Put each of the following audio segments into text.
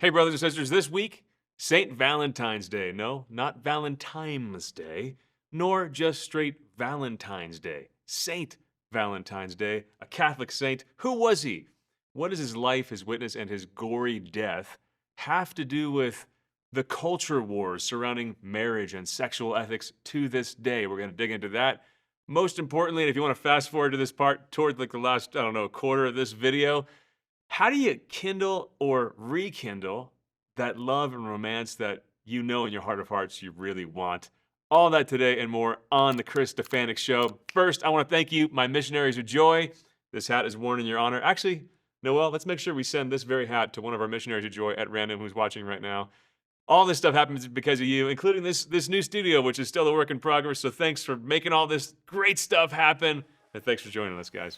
Hey, brothers and sisters, this week, Saint Valentine's Day. No, not Valentine's Day, nor just straight Valentine's Day. Saint Valentine's Day, a Catholic saint. Who was he? What does his life, his witness, and his gory death have to do with the culture wars surrounding marriage and sexual ethics to this day? We're going to dig into that. Most importantly, and if you want to fast forward to this part toward like the last, quarter of this video, how do you kindle or rekindle that love and romance that you know in your heart of hearts you really want? All that today and more on the Chris Stefanick Show. First, I want to thank you, my missionaries of joy. This hat is worn in your honor. Actually, Noel, let's make sure we send this very hat to one of our missionaries of joy at random who's watching right now. All this stuff happens because of you, including this new studio, which is still a work in progress. So thanks for making all this great stuff happen. And thanks for joining us, guys.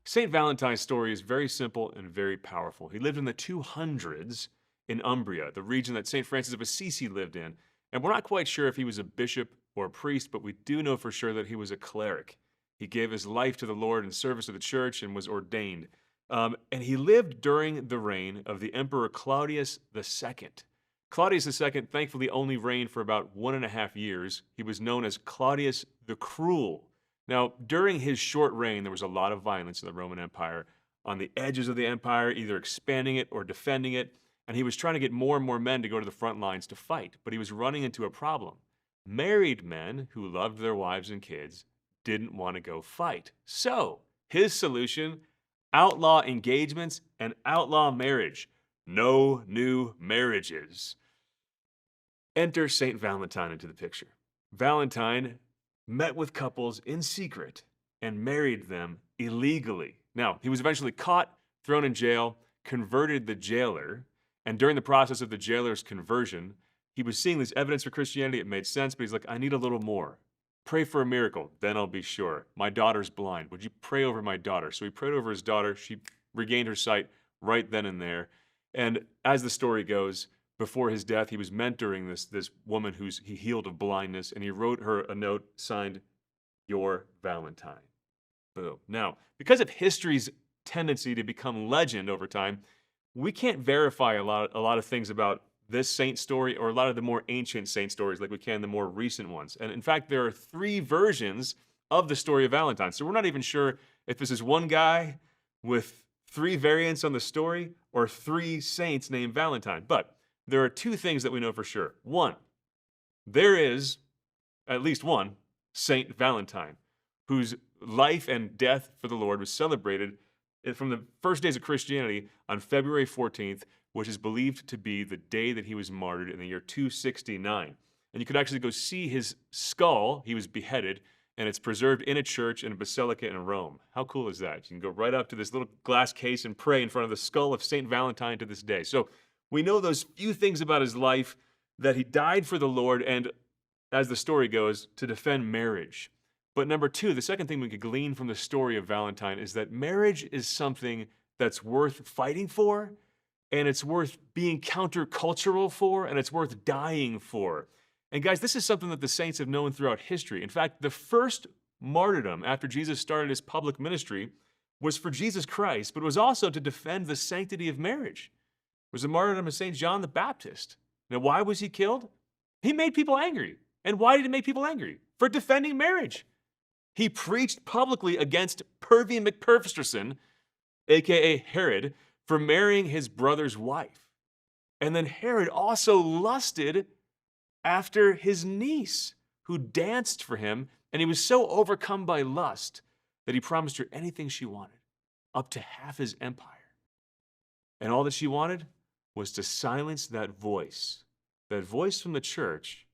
Saint Valentine's story is very simple and very powerful. He lived in the 200s in Umbria, the region that Saint Francis of Assisi lived in. And we're not quite sure if he was a bishop or a priest, but we do know for sure that he was a cleric. He gave his life to the Lord in service of the church and was ordained. And he lived during the reign of the Emperor Claudius II. Claudius II thankfully only reigned for about 1.5 years. He was known as Claudius the Cruel. Now, during his short reign, there was a lot of violence in the Roman Empire on the edges of the empire, either expanding it or defending it. And he was trying to get more and more men to go to the front lines to fight. But he was running into a problem. Married men who loved their wives and kids didn't want to go fight. So, his solution: outlaw engagements and outlaw marriage. No new marriages. Enter Saint Valentine into the picture. Valentine met with couples in secret and married them illegally. Now, he was eventually caught, thrown in jail, converted the jailer, and during the process of the jailer's conversion, he was seeing this evidence for Christianity. It made sense, but he's like, I need a little more. Pray for a miracle, then I'll be sure. My daughter's blind. Would you pray over my daughter? So he prayed over his daughter. She regained her sight right then and there. And as the story goes, before his death, he was mentoring this woman he healed of blindness, and he wrote her a note signed, Your Valentine. Boom. Now, because of history's tendency to become legend over time, we can't verify a lot of things about this saint story or a lot of the more ancient saint stories like we can the more recent ones. And in fact, there are 3 versions of the story of Valentine. So we're not even sure if this is one guy with 3 variants on the story or 3 saints named Valentine. But there are 2 things that we know for sure. 1, there is at least one Saint Valentine whose life and death for the Lord was celebrated from the first days of Christianity on February 14th, which is believed to be the day that he was martyred in the year 269. And you could actually go see his skull. He was beheaded, and it's preserved in a church in a basilica in Rome. How cool is that? You can go right up to this little glass case and pray in front of the skull of Saint Valentine to this day. So we know those few things about his life, that he died for the Lord and, as the story goes, to defend marriage. But number 2, the second thing we could glean from the story of Valentine is that marriage is something that's worth fighting for, and it's worth being countercultural for, and it's worth dying for. And guys, this is something that the saints have known throughout history. In fact, the first martyrdom after Jesus started his public ministry was for Jesus Christ, but it was also to defend the sanctity of marriage. It was the martyrdom of St. John the Baptist. Now, why was he killed? He made people angry. And why did he make people angry? For defending marriage. He preached publicly against Pervy McPervesterson, aka Herod, for marrying his brother's wife. And then Herod also lusted after his niece, who danced for him, and he was so overcome by lust that he promised her anything she wanted, up to half his empire. And all that she wanted was to silence that voice from the church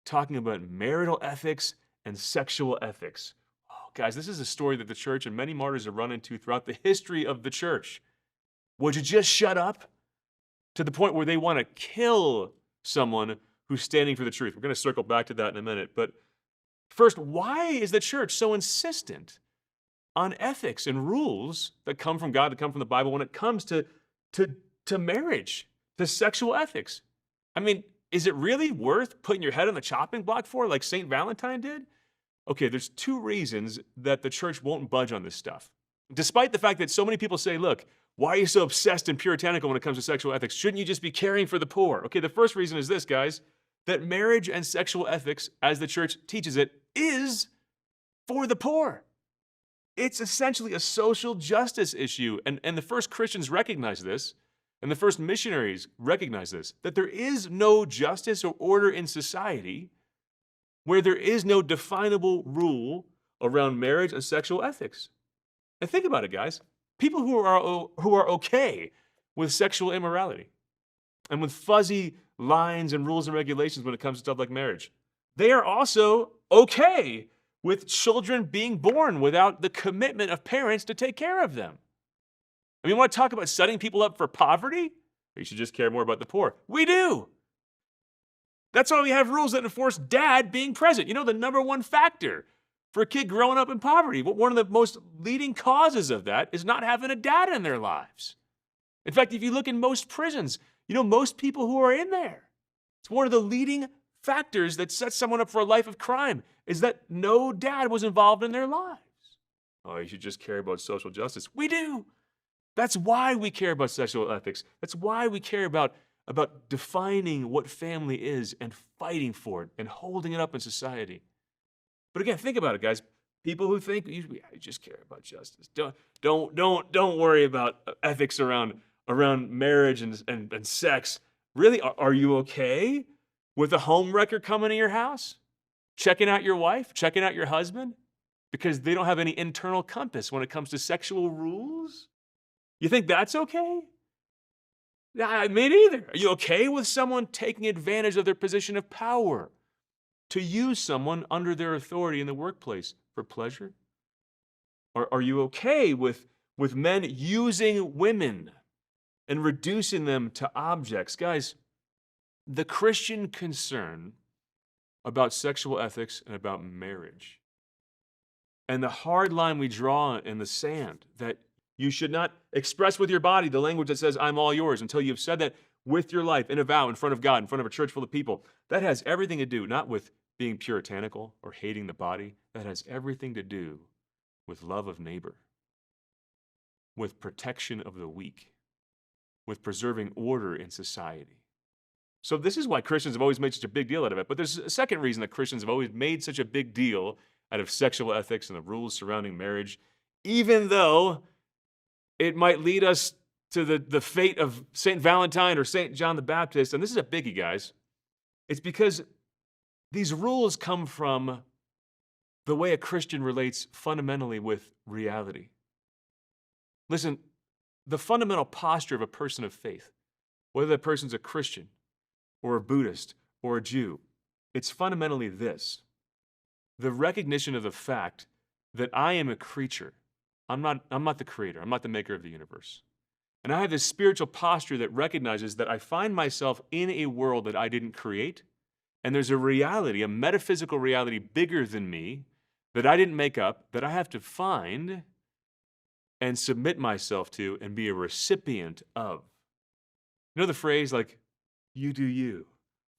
talking about marital ethics and sexual ethics. Oh, guys, this is a story that the church and many martyrs have run into throughout the history of the church. Would you just shut up? To the point where they want to kill someone who's standing for the truth. We're going to circle back to that in a minute. But first, why is the church so insistent on ethics and rules that come from God, that come from the Bible, when it comes to marriage, to sexual ethics? I mean, is it really worth putting your head on the chopping block for, like Saint Valentine did? Okay, there's 2 reasons that the church won't budge on this stuff. Despite the fact that so many people say, look, why are you so obsessed and puritanical when it comes to sexual ethics? Shouldn't you just be caring for the poor? Okay, the first reason is this, guys, that marriage and sexual ethics, as the church teaches it, is for the poor. It's essentially a social justice issue. And the first Christians recognized this, and the first missionaries recognized this, that there is no justice or order in society where there is no definable rule around marriage and sexual ethics. And think about it, guys. People who are okay with sexual immorality and with fuzzy lines and rules and regulations when it comes to stuff like marriage, they are also okay with children being born without the commitment of parents to take care of them. I mean, you want to talk about setting people up for poverty? You should just care more about the poor. We do. That's why we have rules that enforce dad being present. You know, the number one factor for a kid growing up in poverty, one of the most leading causes of that is not having a dad in their lives. In fact, if you look in most prisons, you know, most people who are in there, it's one of the leading factors that sets someone up for a life of crime is that no dad was involved in their lives. Oh, you should just care about social justice. We do. That's why we care about sexual ethics. That's why we care about defining what family is and fighting for it and holding it up in society. But again, think about it, guys. People who think you just care about justice. Don't worry about ethics around marriage and sex. Really, are you okay with a home wrecker coming to your house, checking out your wife, checking out your husband, because they don't have any internal compass when it comes to sexual rules? You think that's okay? Me neither. Are you okay with someone taking advantage of their position of power to use someone under their authority in the workplace for pleasure? Or are you okay with men using women and reducing them to objects? Guys, the Christian concern about sexual ethics and about marriage, and the hard line we draw in the sand that you should not express with your body the language that says, I'm all yours, until you've said that with your life in a vow in front of God, in front of a church full of people. That has everything to do, not with being puritanical or hating the body. That has everything to do with love of neighbor, with protection of the weak, with preserving order in society. So this is why Christians have always made such a big deal out of it. But there's a second reason that Christians have always made such a big deal out of sexual ethics and the rules surrounding marriage, even though it might lead us to the fate of Saint Valentine or Saint John the Baptist. And this is a biggie, guys. It's because these rules come from the way a Christian relates fundamentally with reality. Listen, the fundamental posture of a person of faith, whether that person's a Christian or a Buddhist or a Jew, it's fundamentally this: the recognition of the fact that I am a creature. I'm not the creator. I'm not the maker of the universe. And I have this spiritual posture that recognizes that I find myself in a world that I didn't create, and there's a reality, a metaphysical reality bigger than me that I didn't make up, that I have to find and submit myself to and be a recipient of. You know the phrase like, you do you,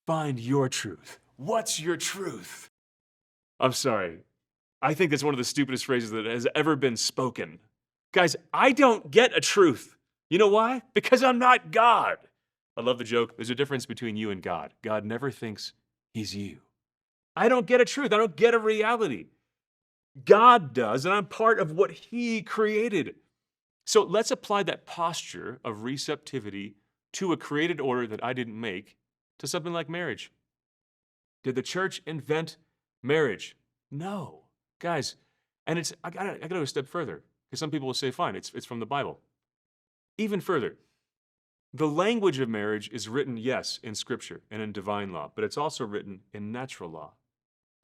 find your truth. What's your truth? I'm sorry. I think that's one of the stupidest phrases that has ever been spoken. Guys, I don't get a truth. You know why? Because I'm not God. I love the joke. There's a difference between you and God. God never thinks he's you. I don't get a truth. I don't get a reality. God does, and I'm part of what he created. So let's apply that posture of receptivity to a created order that I didn't make to something like marriage. Did the church invent marriage? No. Guys, and I gotta go a step further, because some people will say, fine, it's from the Bible. Even further, the language of marriage is written, yes, in Scripture and in divine law, but it's also written in natural law.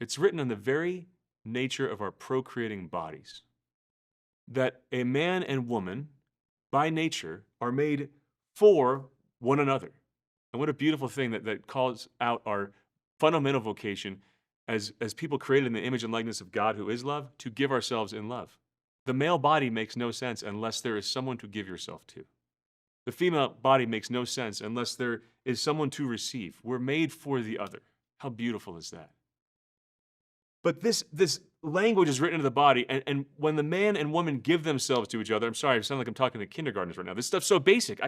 It's written in the very nature of our procreating bodies, that a man and woman, by nature, are made for one another. And what a beautiful thing that calls out our fundamental vocation as people created in the image and likeness of God, who is love, to give ourselves in love. The male body makes no sense unless there is someone to give yourself to. The female body makes no sense unless there is someone to receive. We're made for the other. How beautiful is that? But this language is written into the body, and when the man and woman give themselves to each other, I'm sorry, I sound like I'm talking to kindergartners right now. This stuff's so basic.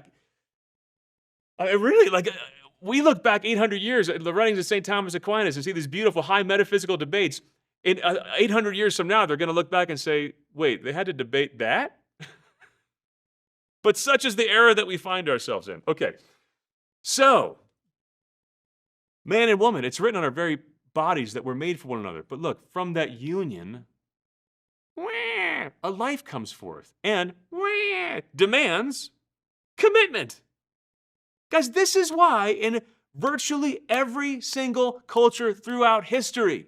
I really, like, we look back 800 years at the writings of St. Thomas Aquinas and see these beautiful high metaphysical debates. In 800 years from now, they're going to look back and say, wait, they had to debate that? But such is the era that we find ourselves in. Okay, so, man and woman, it's written on our very bodies that we're made for one another. But look, from that union, a life comes forth and demands commitment. Guys, this is why in virtually every single culture throughout history,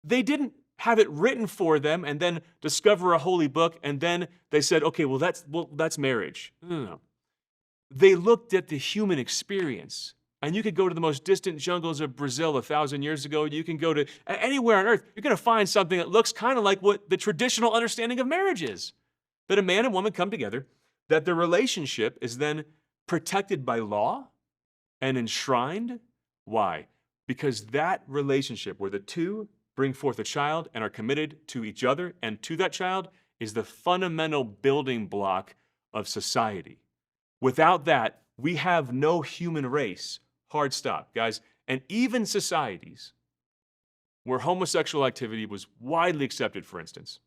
they didn't have it written for them and then discover a holy book and then they said, okay, well, that's marriage. No. They looked at the human experience. And you could go to the most distant jungles of Brazil 1,000 years ago. You can go to anywhere on earth. You're going to find something that looks kind of like what the traditional understanding of marriage is. That a man and woman come together, that the relationship is then protected by law and enshrined. Why? Because that relationship where the two bring forth a child and are committed to each other and to that child is the fundamental building block of society. Without that, we have no human race. Hard stop, guys. And even societies where homosexual activity was widely accepted, for instance,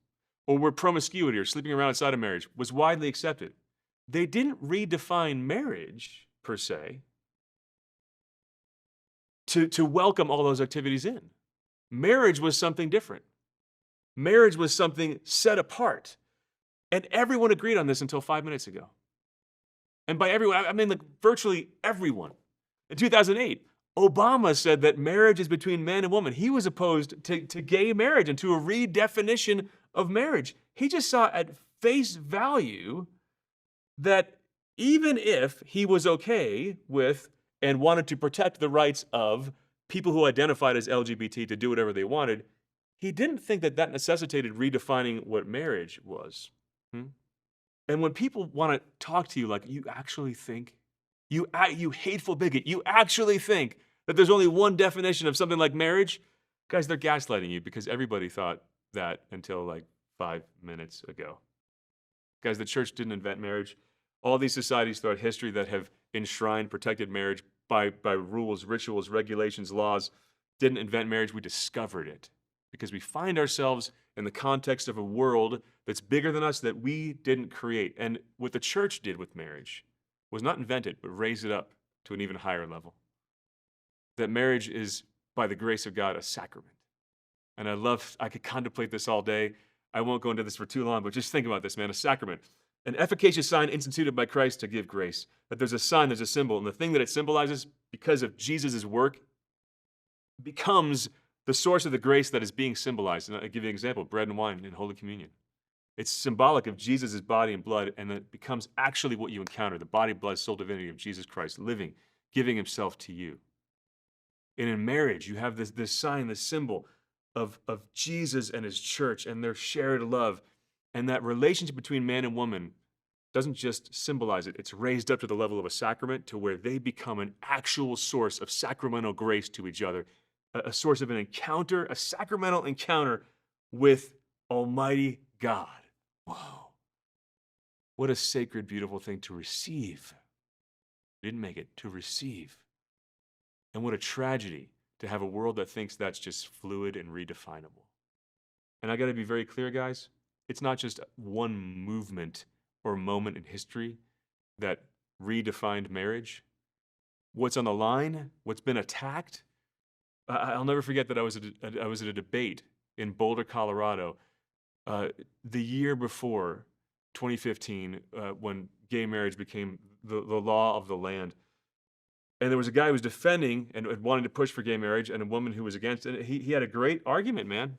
or where promiscuity or sleeping around outside of marriage was widely accepted, they didn't redefine marriage, per se, to welcome all those activities in. Marriage was something different. Marriage was something set apart. And everyone agreed on this until 5 minutes ago. And by everyone, I mean like virtually everyone. In 2008, Obama said that marriage is between man and woman. He was opposed to gay marriage and to a redefinition of marriage. He just saw at face value that even if he was okay with and wanted to protect the rights of people who identified as LGBT to do whatever they wanted, he didn't think that that necessitated redefining what marriage was. And when people want to talk to you like, you actually think, you hateful bigot, you actually think that there's only one definition of something like marriage, guys, they're gaslighting you because everybody thought that until like 5 minutes ago. Guys, the church didn't invent marriage. All these societies throughout history that have enshrined, protected marriage by rules, rituals, regulations, laws, didn't invent marriage. We discovered it because we find ourselves in the context of a world that's bigger than us that we didn't create. And what the church did with marriage was not invent it, but raise it up to an even higher level. That marriage is, by the grace of God, a sacrament. And I could contemplate this all day. I won't go into this for too long, but just think about this, man. A sacrament. An efficacious sign instituted by Christ to give grace. That there's a sign, there's a symbol, and the thing that it symbolizes, because of Jesus' work, becomes the source of the grace that is being symbolized. And I'll give you an example, bread and wine in Holy Communion. It's symbolic of Jesus' body and blood, and it becomes actually what you encounter, the body, blood, soul, divinity of Jesus Christ, living, giving himself to you. And in marriage, you have this sign, this symbol of Jesus and his church and their shared love. And that relationship between man and woman doesn't just symbolize it. It's raised up to the level of a sacrament to where they become an actual source of sacramental grace to each other, a source of an encounter, a sacramental encounter with Almighty God. Whoa. What a sacred, beautiful thing to receive. Didn't make it, to receive. And what a tragedy to have a world that thinks that's just fluid and redefinable. And I got to be very clear, guys. It's not just one movement or moment in history that redefined marriage. What's on the line, what's been attacked. I'll never forget that I was at a debate in Boulder, Colorado, the year before 2015, when gay marriage became the law of the land. And there was a guy who was defending and wanting to push for gay marriage and a woman who was against it. He had a great argument, man.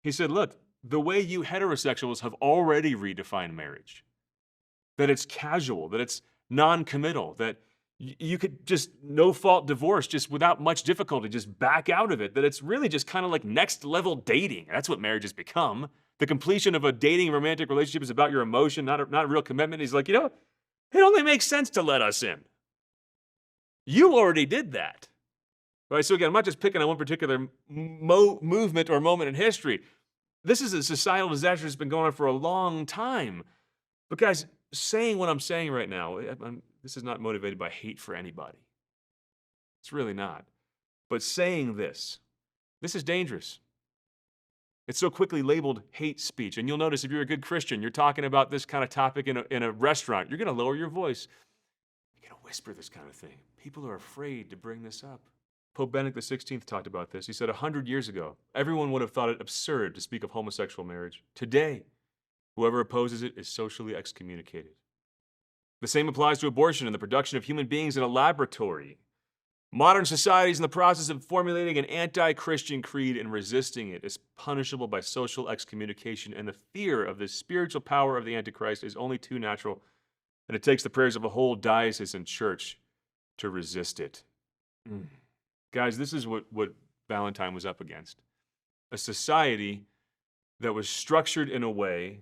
He said, look, the way you heterosexuals have already redefined marriage, that it's casual, that it's non-committal, that you could just no-fault divorce just without much difficulty, just back out of it, that it's really just kind of like next-level dating. That's what marriage has become. The completion of a dating romantic relationship is about your emotion, not a real commitment. He's like, it only makes sense to let us in. You already did that. Right? So again, I'm not just picking on one particular movement or moment in history. This is a societal disaster that's been going on for a long time. But guys, saying what I'm saying right now, this is not motivated by hate for anybody. It's really not. But saying this is dangerous. It's so quickly labeled hate speech. And you'll notice if you're a good Christian, you're talking about this kind of topic in a restaurant, you're going to lower your voice. You're going to whisper this kind of thing. People are afraid to bring this up. Pope Benedict XVI talked about this. He said 100 years ago, everyone would have thought it absurd to speak of homosexual marriage. Today, whoever opposes it is socially excommunicated. The same applies to abortion and the production of human beings in a laboratory. Modern society is in the process of formulating an anti-Christian creed, and resisting it is punishable by social excommunication, and the fear of the spiritual power of the Antichrist is only too natural, and it takes the prayers of a whole diocese and church to resist it. Guys, this is what Valentine was up against. A society that was structured in a way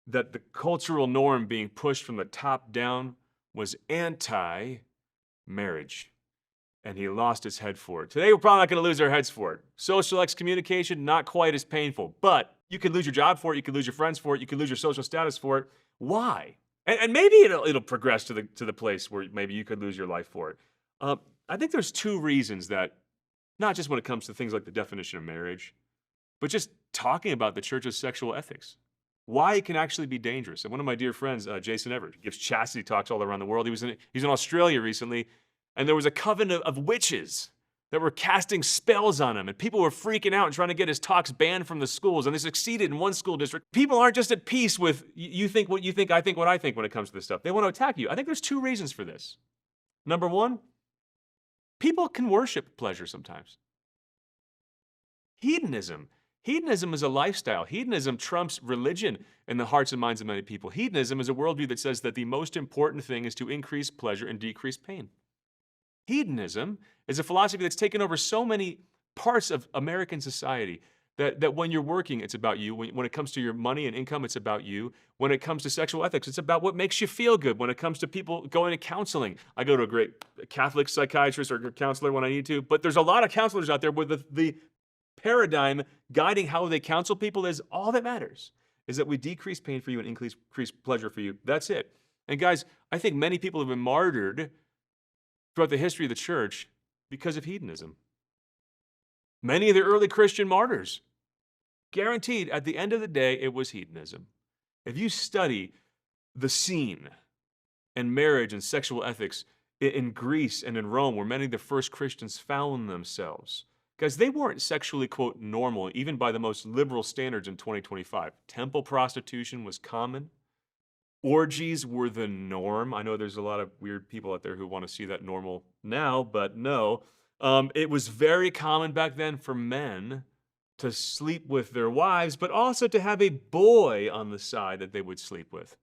that the cultural norm being pushed from the top down was anti-marriage. And he lost his head for it. Today, we're probably not going to lose our heads for it. Social excommunication, not quite as painful. But you could lose your job for it. You could lose your friends for it. You could lose your social status for it. Why? And maybe it'll progress to the place where maybe you could lose your life for it. I think there's two reasons that, not just when it comes to things like the definition of marriage, but just talking about the church's sexual ethics. Why it can actually be dangerous. And one of my dear friends, Jason Everett, gives chastity talks all around the world. He's in Australia recently, and there was a coven of witches that were casting spells on him, and people were freaking out and trying to get his talks banned from the schools, and they succeeded in one school district. People aren't just at peace with, you think what you think, I think what I think when it comes to this stuff. They want to attack you. I think there's two reasons for this. Number one, people can worship pleasure sometimes. Hedonism. Hedonism is a lifestyle. Hedonism trumps religion in the hearts and minds of many people. Hedonism is a worldview that says that the most important thing is to increase pleasure and decrease pain. Hedonism is a philosophy that's taken over so many parts of American society that when you're working, it's about you. When it comes to your money and income, it's about you. When it comes to sexual ethics, it's about what makes you feel good. When it comes to people going to counseling, I go to a great Catholic psychiatrist or counselor when I need to, but there's a lot of counselors out there where the paradigm guiding how they counsel people is all that matters is that we decrease pain for you and increase pleasure for you. That's it. And guys, I think many people have been martyred throughout the history of the church because of hedonism. Many of the early Christian martyrs, guaranteed at the end of the day, it was hedonism. If you study the scene and marriage and sexual ethics in Greece and in Rome, where many of the first Christians found themselves, guys, they weren't sexually, quote, normal, even by the most liberal standards in 2025. Temple prostitution was common. Orgies were the norm. I know there's a lot of weird people out there who want to see that normal now, but no. It was very common back then for men to sleep with their wives, but also to have a boy on the side that they would sleep with.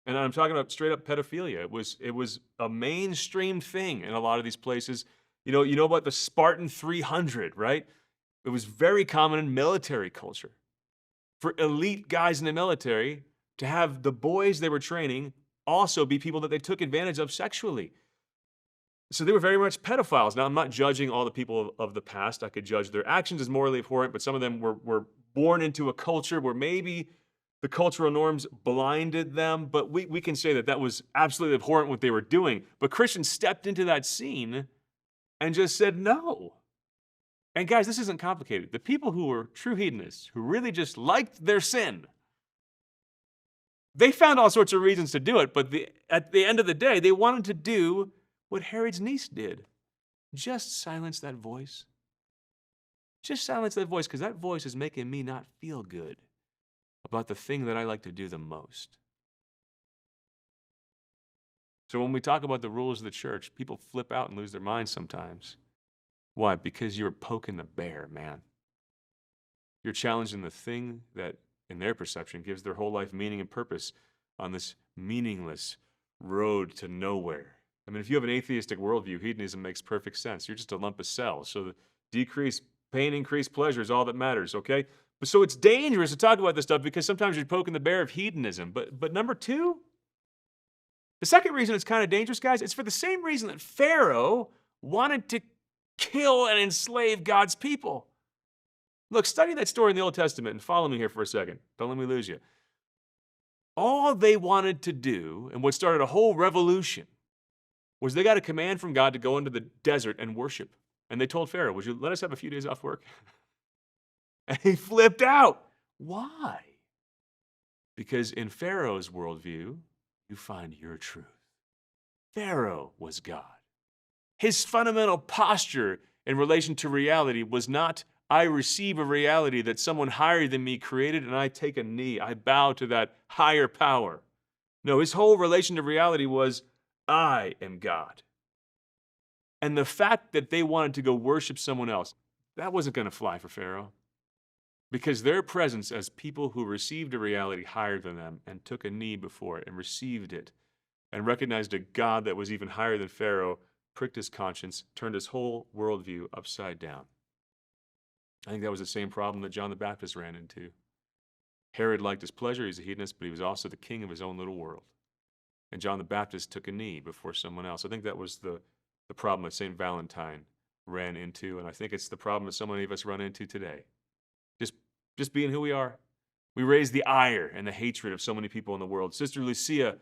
And I'm talking about straight up pedophilia. It was a mainstream thing in a lot of these places. You know about the Spartan 300, right? It was very common in military culture for elite guys in the military to have the boys they were training also be people that they took advantage of sexually. So they were very much pedophiles. Now, I'm not judging all the people of the past. I could judge their actions as morally abhorrent, but some of them were born into a culture where maybe the cultural norms blinded them, but we can say that was absolutely abhorrent what they were doing. But Christians stepped into that scene and just said no. And guys, this isn't complicated. The people who were true hedonists, who really just liked their sin, they found all sorts of reasons to do it, but at the end of the day, they wanted to do what Herod's niece did. Just silence that voice. Just silence that voice, because that voice is making me not feel good about the thing that I like to do the most. So when we talk about the rules of the church, people flip out and lose their minds sometimes. Why? Because you're poking the bear, man. You're challenging the thing that, in their perception, gives their whole life meaning and purpose on this meaningless road to nowhere. I mean, if you have an atheistic worldview, hedonism makes perfect sense. You're just a lump of cells. So the decrease pain, increase pleasure is all that matters, okay? But so it's dangerous to talk about this stuff because sometimes you're poking the bear of hedonism. But number two, the second reason it's kind of dangerous, guys, it's for the same reason that Pharaoh wanted to kill and enslave God's people. Look, study that story in the Old Testament and follow me here for a second. Don't let me lose you. All they wanted to do, and what started a whole revolution, was they got a command from God to go into the desert and worship. And they told Pharaoh, would you let us have a few days off work? And he flipped out. Why? Because in Pharaoh's worldview, you find your truth. Pharaoh was God. His fundamental posture in relation to reality was not, I receive a reality that someone higher than me created and I take a knee. I bow to that higher power. No, his whole relation to reality was, I am God. And the fact that they wanted to go worship someone else, that wasn't going to fly for Pharaoh. Because their presence as people who received a reality higher than them and took a knee before it and received it and recognized a God that was even higher than Pharaoh pricked his conscience, turned his whole worldview upside down. I think that was the same problem that John the Baptist ran into. Herod liked his pleasure, he's a hedonist, but he was also the king of his own little world. And John the Baptist took a knee before someone else. I think that was the problem that Saint Valentine ran into, and I think it's the problem that so many of us run into today. Just being who we are. We raise the ire and the hatred of so many people in the world. Sister Lucia,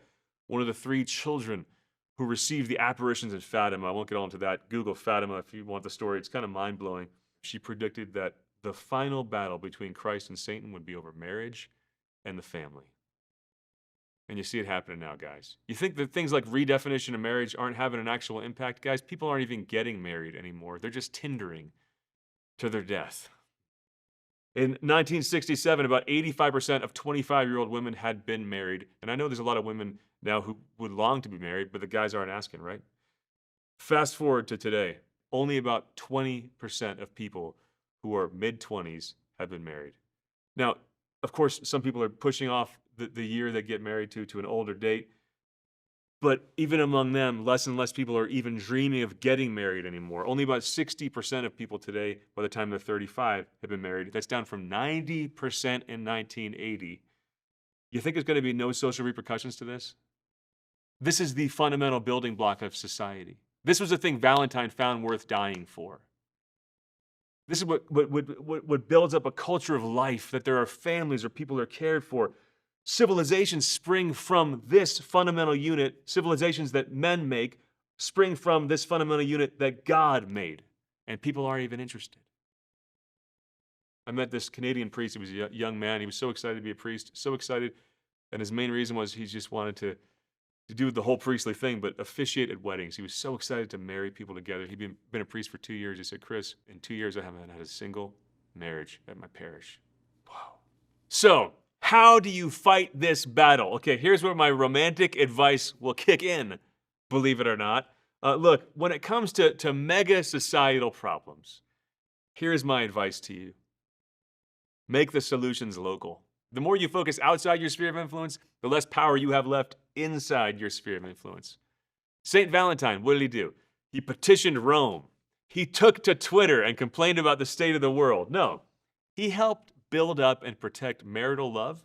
one of the 3 children who received the apparitions in Fatima. I won't get on to that. Google Fatima if you want the story. It's kind of mind-blowing. She predicted that the final battle between Christ and Satan would be over marriage and the family. And you see it happening now, guys. You think that things like redefinition of marriage aren't having an actual impact? Guys, people aren't even getting married anymore. They're just Tindering to their death. In 1967, about 85% of 25-year-old women had been married. And I know there's a lot of women now who would long to be married, but the guys aren't asking, right? Fast forward to today, only about 20% of people who are mid-20s have been married. Now, of course, some people are pushing off the year they get married to an older date. But even among them, less and less people are even dreaming of getting married anymore. Only about 60% of people today, by the time they're 35, have been married. That's down from 90% in 1980. You think there's going to be no social repercussions to this? This is the fundamental building block of society. This was the thing Valentine found worth dying for. This is what builds up a culture of life, that there are families or people are cared for. Civilizations spring from this fundamental unit. Civilizations that men make spring from this fundamental unit that God made. And people aren't even interested. I met this Canadian priest. He was a young man. He was so excited to be a priest, so excited. And his main reason was he just wanted to do the whole priestly thing, but officiate at weddings. He was so excited to marry people together. He'd been a priest for 2 years. He said, Chris, in 2 years, I haven't had a single marriage at my parish. Wow. So, how do you fight this battle? Okay, here's where my romantic advice will kick in, believe it or not. Look, when it comes to mega societal problems, here's my advice to you. Make the solutions local. The more you focus outside your sphere of influence, the less power you have left inside your sphere of influence. Saint Valentine, what did he do? He petitioned Rome. He took to Twitter and complained about the state of the world. No, he helped build up and protect marital love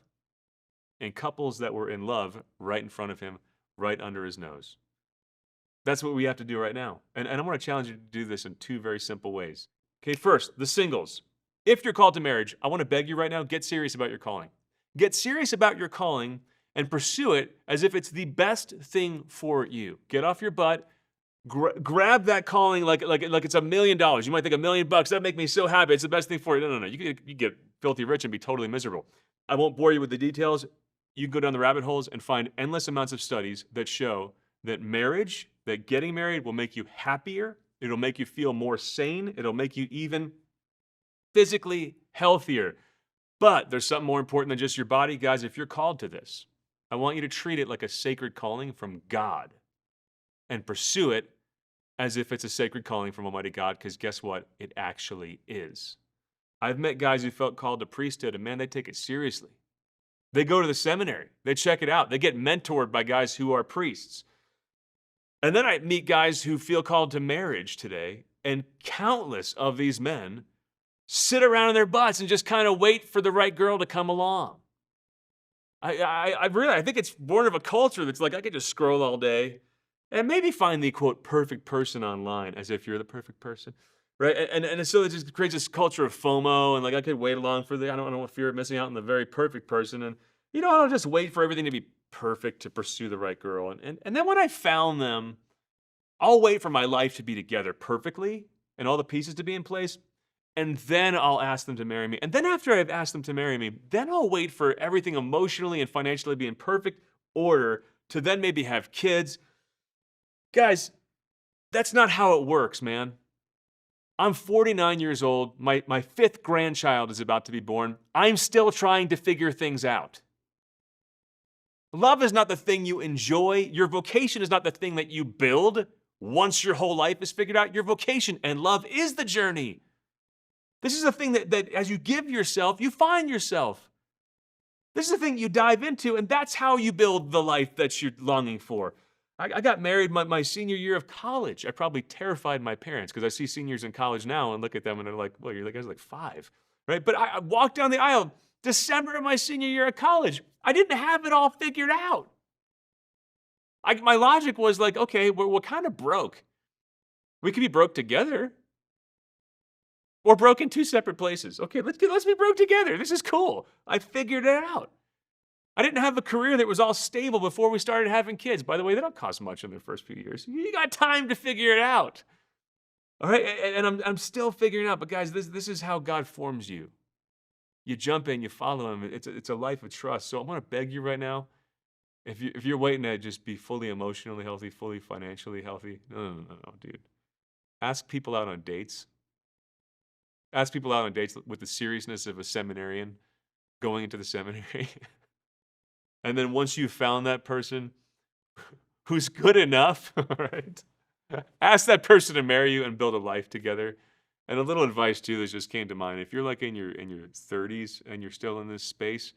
and couples that were in love right in front of him, right under his nose. That's what we have to do right now. And I want to challenge you to do this in 2 very simple ways. Okay, first, the singles. If you're called to marriage, I want to beg you right now, get serious about your calling. Get serious about your calling and pursue it as if it's the best thing for you. Get off your butt. Grab that calling like it's $1 million. You might think $1 million, that'd make me so happy. It's the best thing for you. No. You get filthy rich and be totally miserable. I won't bore you with the details. You can go down the rabbit holes and find endless amounts of studies that show that marriage, that getting married will make you happier. It'll make you feel more sane. It'll make you even physically healthier. But there's something more important than just your body. Guys, if you're called to this, I want you to treat it like a sacred calling from God and pursue it as if it's a sacred calling from Almighty God, because guess what? It actually is. I've met guys who felt called to priesthood, and man, they take it seriously. They go to the seminary. They check it out. They get mentored by guys who are priests. And then I meet guys who feel called to marriage today, and countless of these men sit around in their butts and just kind of wait for the right girl to come along. I think it's born of a culture that's like, I could just scroll all day and maybe find the, quote, perfect person online, as if you're the perfect person. right? And so it just creates this culture of FOMO, and like I could wait along for the I don't want fear of missing out on the very perfect person, and I'll just wait for everything to be perfect to pursue the right girl, and then when I found them, I'll wait for my life to be together perfectly and all the pieces to be in place, and then I'll ask them to marry me. And then after I've asked them to marry me, then I'll wait for everything emotionally and financially to be in perfect order to then maybe have kids. Guys, that's not how it works, man. I'm 49 years old. My fifth grandchild is about to be born. I'm still trying to figure things out. Love is not the thing you enjoy. Your vocation is not the thing that you build once your whole life is figured out. Your vocation and love is the journey. This is the thing that as you give yourself, you find yourself. This is the thing you dive into, and that's how you build the life that you're longing for. I got married my senior year of college. I probably terrified my parents because I see seniors in college now and look at them and they're like, well, you're guys like 5, right? But I walked down the aisle December of my senior year of college. I didn't have it all figured out. My logic was like, okay, we're kind of broke. We could be broke together or broke in 2 separate places. Okay, let's be broke together. This is cool. I figured it out. I didn't have a career that was all stable before we started having kids. By the way, they don't cost much in their first few years. You got time to figure it out. All right, and I'm still figuring it out. But guys, this is how God forms you. You jump in, you follow Him. It's a life of trust. So I want to beg you right now, if you're waiting to just be fully emotionally healthy, fully financially healthy, no, dude. Ask people out on dates. Ask people out on dates with the seriousness of a seminarian going into the seminary. And then once you've found that person who's good enough, all right, ask that person to marry you and build a life together. And a little advice too that just came to mind: if you're like in your 30s and you're still in this space,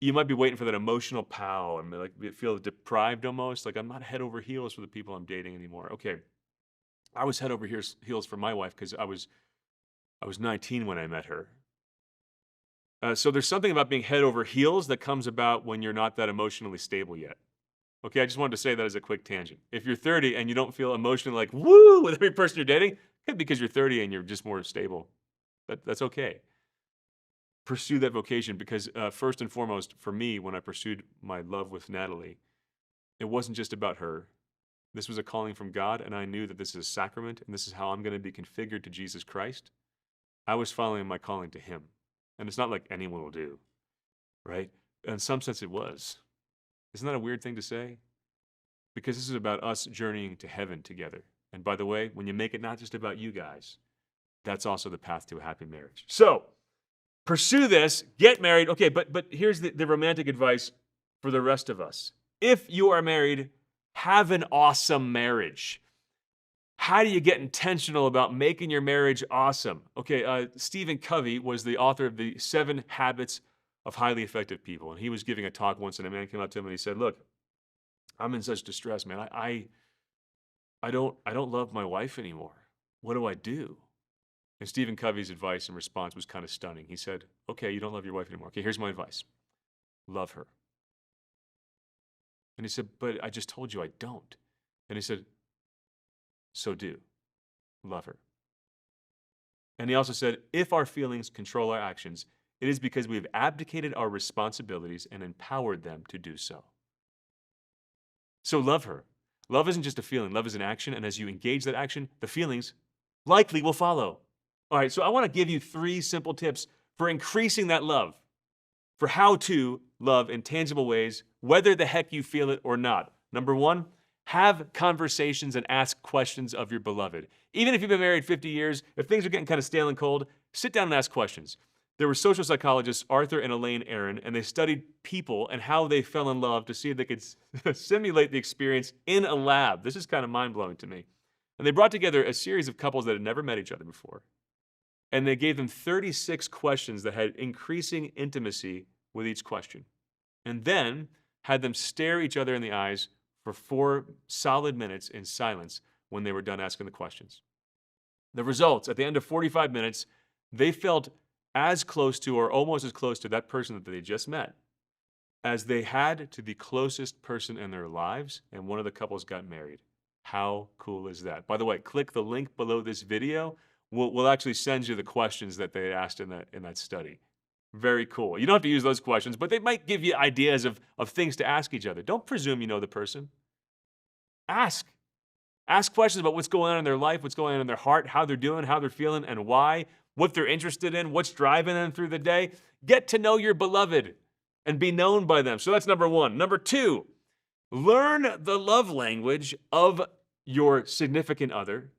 you might be waiting for that emotional pow and like feel deprived almost. Like I'm not head over heels for the people I'm dating anymore. Okay, I was head over heels for my wife because I was 19 when I met her. So there's something about being head over heels that comes about when you're not that emotionally stable yet. Okay, I just wanted to say that as a quick tangent. If you're 30 and you don't feel emotionally like woo with every person you're dating, it could be because you're 30 and you're just more stable. That's okay. Pursue that vocation because first and foremost, for me, when I pursued my love with Natalie, it wasn't just about her. This was a calling from God, and I knew that this is a sacrament, and this is how I'm going to be configured to Jesus Christ. I was following my calling to Him. And it's not like anyone will do, right? In some sense, it was. Isn't that a weird thing to say? Because this is about us journeying to heaven together. And by the way, when you make it not just about you guys, that's also the path to a happy marriage. So, pursue this, get married. Okay, but here's the romantic advice for the rest of us. If you are married, have an awesome marriage. How do you get intentional about making your marriage awesome? Okay, Stephen Covey was the author of the 7 Habits of Highly Effective People. And he was giving a talk once, and a man came up to him and he said, look, I'm in such distress, man. I don't love my wife anymore. What do I do? And Stephen Covey's advice and response was kind of stunning. He said, okay, you don't love your wife anymore. Okay, here's my advice. Love her. And he said, but I just told you I don't. And he said, so do. Love her. And he also said, if our feelings control our actions, it is because we have abdicated our responsibilities and empowered them to do so. So love her. Love isn't just a feeling. Love is an action. And as you engage that action, the feelings likely will follow. All right, so I want to give you 3 simple tips for increasing that love, for how to love in tangible ways, whether the heck you feel it or not. Number 1, have conversations and ask questions of your beloved. Even if you've been married 50 years, if things are getting kind of stale and cold, sit down and ask questions. There were social psychologists, Arthur and Elaine Aron, and they studied people and how they fell in love to see if they could simulate the experience in a lab. This is kind of mind-blowing to me. And they brought together a series of couples that had never met each other before. And they gave them 36 questions that had increasing intimacy with each question. And then had them stare each other in the eyes for 4 solid minutes in silence when they were done asking the questions. The results, at the end of 45 minutes, they felt as close to or almost as close to that person that they just met as they had to the closest person in their lives, and one of the couples got married. How cool is that? By the way, click the link below this video will actually send you the questions that they asked in that study. Very cool. You don't have to use those questions, but they might give you ideas of things to ask each other. Don't presume you know the person. Ask. Ask questions about what's going on in their life, what's going on in their heart, how they're doing, how they're feeling, and why, what they're interested in, what's driving them through the day. Get to know your beloved and be known by them. So that's number one. Number two, learn the love language of your significant other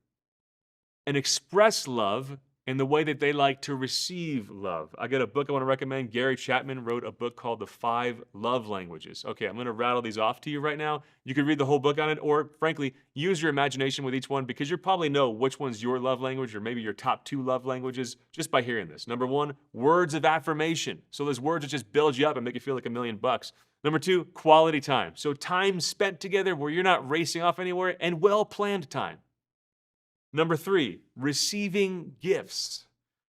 and express love in the way that they like to receive love. I got a book I want to recommend. Gary Chapman wrote a book called The 5 Love Languages. Okay, I'm going to rattle these off to you right now. You can read the whole book on it, or frankly, use your imagination with each one, because you probably know which one's your love language, or maybe your top 2 love languages, just by hearing this. Number 1, words of affirmation. So those words that just build you up and make you feel like $1,000,000. Number 2, quality time. So time spent together where you're not racing off anywhere, and well-planned time. Number 3, receiving gifts.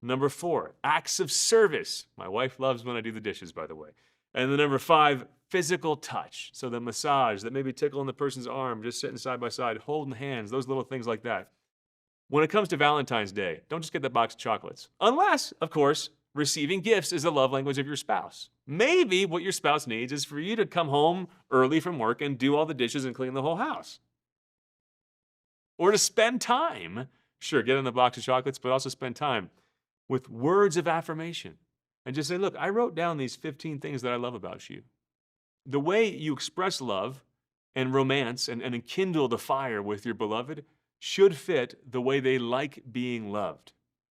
Number 4, acts of service. My wife loves when I do the dishes, by the way. And then number 5, physical touch. So the massage, that maybe tickling the person's arm, just sitting side by side, holding hands, those little things like that. When it comes to Valentine's Day, don't just get that box of chocolates. Unless, of course, receiving gifts is the love language of your spouse. Maybe what your spouse needs is for you to come home early from work and do all the dishes and clean the whole house. Or to spend time, sure, get in the box of chocolates, but also spend time with words of affirmation. And just say, look, I wrote down these 15 things that I love about you. The way you express love and romance and enkindle the fire with your beloved should fit the way they like being loved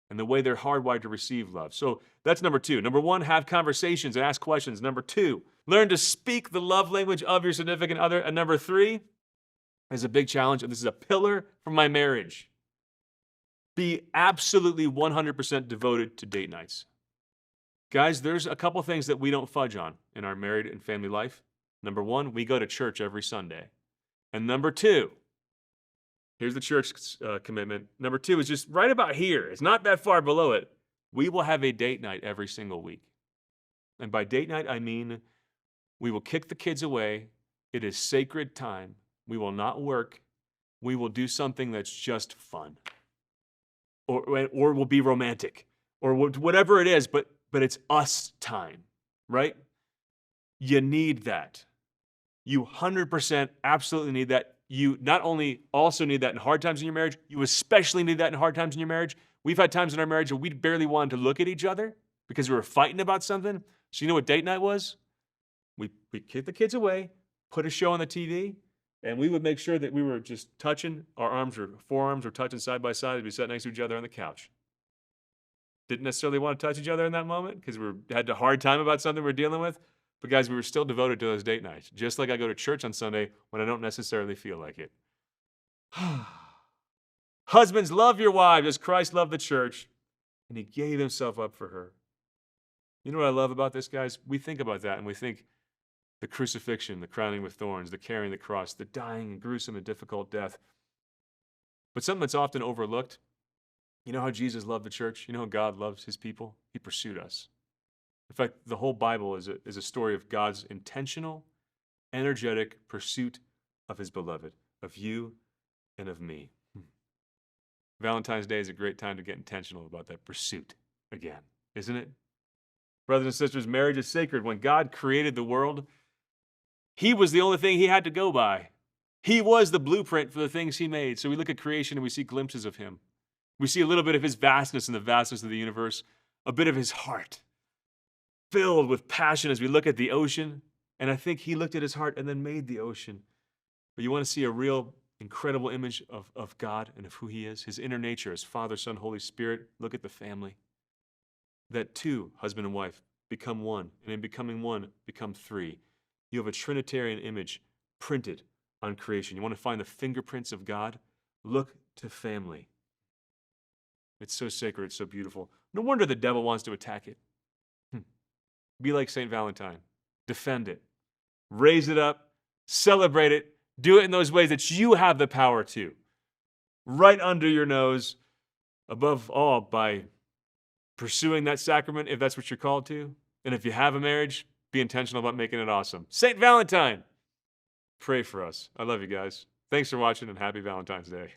and the way they're hardwired to receive love. So that's number 2. Number 1, have conversations and ask questions. Number 2, learn to speak the love language of your significant other. And number 3, is a big challenge, and this is a pillar for my marriage. Be absolutely 100% devoted to date nights. Guys, there's a couple things that we don't fudge on in our married and family life. Number 1, we go to church every Sunday. And number 2, here's the church commitment. Number 2 is just right about here. It's not that far below it. We will have a date night every single week. And by date night, I mean we will kick the kids away. It is sacred time. We will not work. We will do something that's just fun. Or we'll be romantic. Or whatever it is, but it's us time, right? You need that. You 100% absolutely need that. You not only also need that in hard times in your marriage, you especially need that in hard times in your marriage. We've had times in our marriage where we barely wanted to look at each other because we were fighting about something. So you know what date night was? We kicked the kids away, put a show on the TV, and we would make sure that we were just touching, our arms or forearms were touching side by side as we sat next to each other on the couch. Didn't necessarily want to touch each other in that moment because we had a hard time about something we're dealing with. But guys, we were still devoted to those date nights. Just like I go to church on Sunday when I don't necessarily feel like it. Husbands, love your wives as Christ loved the church, and he gave himself up for her. You know what I love about this, guys? We think about that and we think, the crucifixion, the crowning with thorns, the carrying the cross, the dying and gruesome and difficult death. But something that's often overlooked, you know how Jesus loved the church? You know how God loves his people? He pursued us. In fact, the whole Bible is a story of God's intentional, energetic pursuit of his beloved, of you and of me. Valentine's Day is a great time to get intentional about that pursuit again, isn't it? Brothers and sisters, marriage is sacred. When God created the world, he was the only thing he had to go by. He was the blueprint for the things he made. So we look at creation and we see glimpses of him. We see a little bit of his vastness in the vastness of the universe, a bit of his heart, filled with passion as we look at the ocean. And I think he looked at his heart and then made the ocean. But you want to see a real incredible image of God and of who he is, his inner nature as Father, Son, Holy Spirit. Look at the family. That two, husband and wife, become one. And in becoming one, become three. You have a Trinitarian image printed on creation. You want to find the fingerprints of God? Look to family. It's so sacred, it's so beautiful. No wonder the devil wants to attack it. Be like Saint Valentine. Defend it. Raise it up. Celebrate it. Do it in those ways that you have the power to. Right under your nose, above all, by pursuing that sacrament, if that's what you're called to. And if you have a marriage, be intentional about making it awesome. Saint Valentine, pray for us. I love you guys. Thanks for watching and happy Valentine's Day.